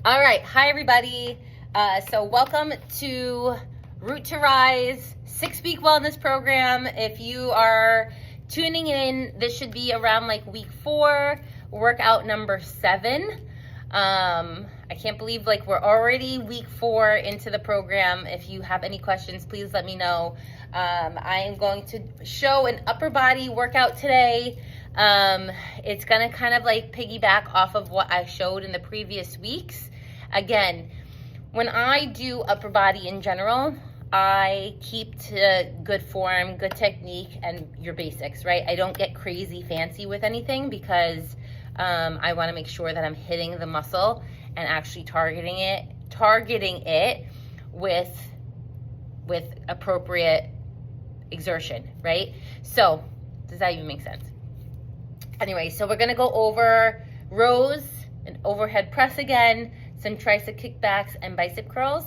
All right, hi everybody. So welcome to Root to Rise 6-week wellness program. If you are tuning in, this should be around like week 4, workout number 7. I can't believe like we're already week 4 into the program. If you have any questions, please let me know. I am going to show an upper body workout today. It's gonna kind of like piggyback off of what I showed in the previous weeks. Again, when I do upper body in general, I keep to good form, good technique, and your basics, right? I don't get crazy fancy with anything because I want to make sure that I'm hitting the muscle and actually targeting it with appropriate exertion, right? So, does that even make sense? Anyway, so we're gonna go over rows and overhead press again, some tricep kickbacks and bicep curls.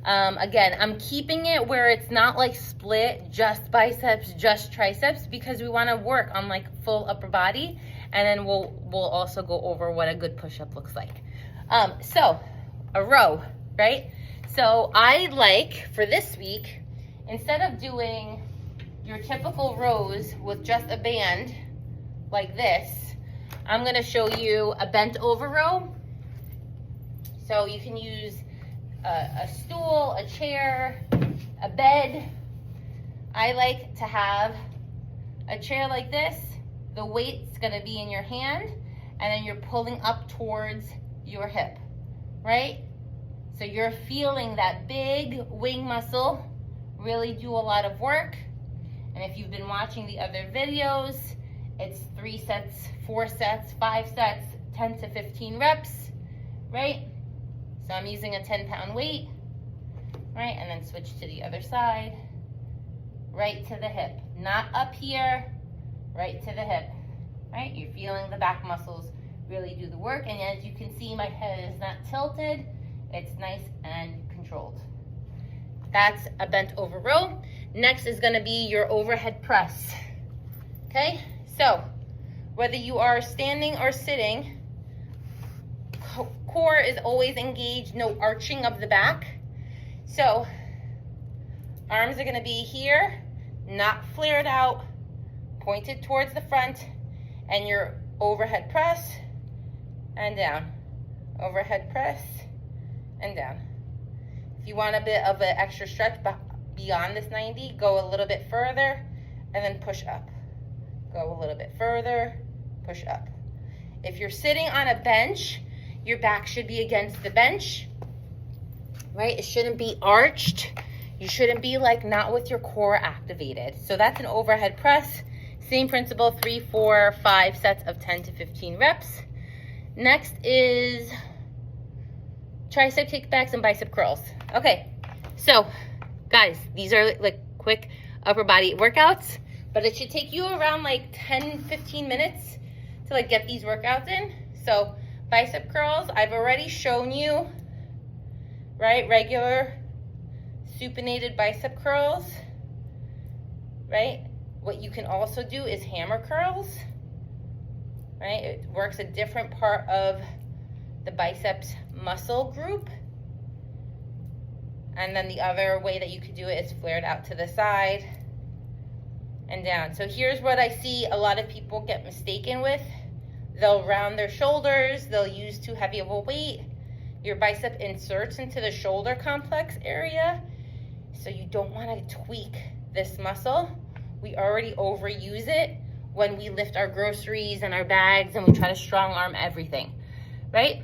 Again, I'm keeping it where it's not like split, just biceps, just triceps, because we wanna work on like full upper body, and then we'll also go over what a good push-up looks like. So, a row, right? So I like, for this week, instead of doing your typical rows with just a band like this, I'm gonna show you a bent over row. So you can use a stool, a chair, a bed. I like to have a chair like this. The weight's gonna be in your hand, and then you're pulling up towards your hip, right? So you're feeling that big wing muscle really do a lot of work. And if you've been watching the other videos, it's 3 sets, 4 sets, 5 sets, 10 to 15 reps, right? So I'm using a 10-pound weight, right? And then switch to the other side, right to the hip. Not up here, right to the hip, right? You're feeling the back muscles really do the work. And as you can see, my head is not tilted. It's nice and controlled. That's a bent over row. Next is gonna be your overhead press, okay? So whether you are standing or sitting, core is always engaged, no arching of the back. So arms are gonna be here, not flared out, pointed towards the front, and your overhead press and down. Overhead press and down. If you want a bit of an extra stretch beyond this 90, go a little bit further and then push up. Go a little bit further, push up. If you're sitting on a bench, your back should be against the bench, right? It shouldn't be arched. You shouldn't be like not with your core activated. So that's an overhead press. Same principle, 3, 4, 5 sets of 10 to 15 reps. Next is tricep kickbacks and bicep curls. Okay, so guys, these are like quick upper body workouts, but it should take you around like 10, 15 minutes to like get these workouts in. So bicep curls, I've already shown you, right? Regular supinated bicep curls, right? What you can also do is hammer curls, right? It works a different part of the biceps muscle group. And then the other way that you could do it is flared out to the side and down. So here's what I see a lot of people get mistaken with. They'll round their shoulders, they'll use too heavy of a weight. Your bicep inserts into the shoulder complex area, so you don't want to tweak this muscle. We already overuse it when we lift our groceries and our bags and we try to strong arm everything, right?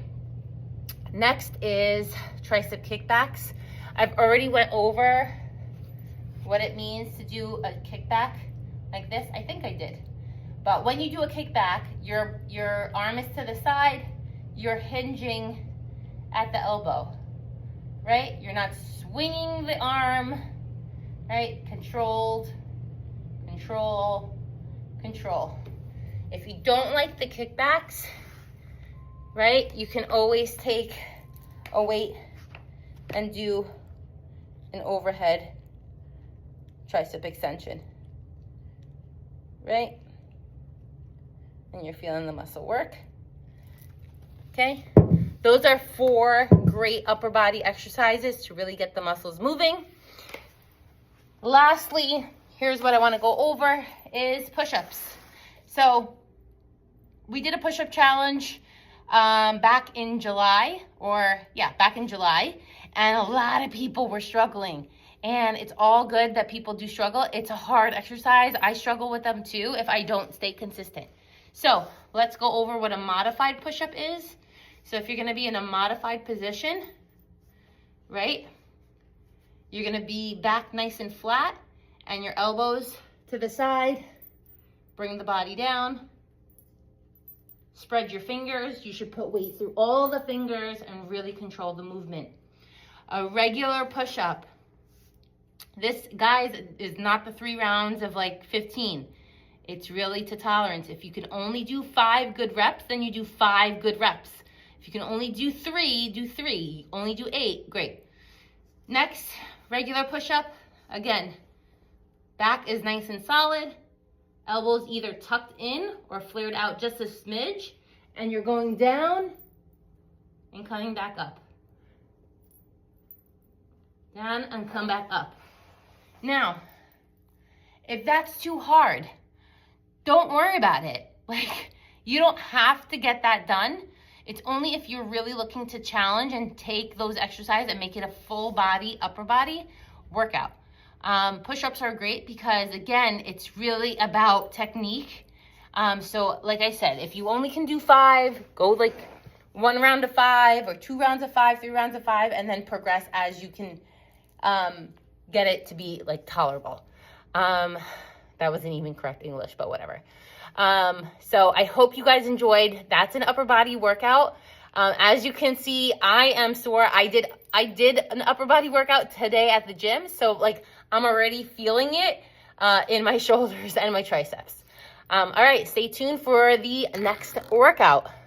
Next is tricep kickbacks. I've already went over what it means to do a kickback like this. I think I did. But when you do a kickback, your arm is to the side, you're hinging at the elbow, right? You're not swinging the arm, right? Controlled, control, control. If you don't like the kickbacks, right, you can always take a weight and do an overhead tricep extension, right? And you're feeling the muscle work. Okay, those are 4 great upper body exercises to really get the muscles moving. Lastly, here's what I want to go over is push-ups. So we did a push-up challenge back in July, and a lot of people were struggling. And it's all good that people do struggle. It's a hard exercise. I struggle with them too if I don't stay consistent. So let's go over what a modified push-up is. So if you're gonna be in a modified position, right? You're gonna be back nice and flat and your elbows to the side. Bring the body down. Spread your fingers. You should put weight through all the fingers and really control the movement. A regular push-up. This, guys, is not the 3 rounds of like 15. It's really to tolerance. If you can only do 5 good reps, then you do 5 good reps. If you can only do 3, do 3. Only do 8, great. Next, regular push-up. Again, back is nice and solid. Elbows either tucked in or flared out just a smidge. And you're going down and coming back up. Down and come back up. Now, if that's too hard, don't worry about it. Like, you don't have to get that done. It's only if you're really looking to challenge and take those exercises and make it a full body, upper body workout. Push-ups are great because, again, it's really about technique. So like I said, if you only can do 5, go like 1 round of 5 or 2 rounds of 5, 3 rounds of 5, and then progress as you can get it to be like tolerable. That wasn't even correct English, but whatever. So I hope you guys enjoyed. That's an upper body workout. As you can see, I am sore. I did an upper body workout today at the gym. So like I'm already feeling it in my shoulders and my triceps. All right, stay tuned for the next workout.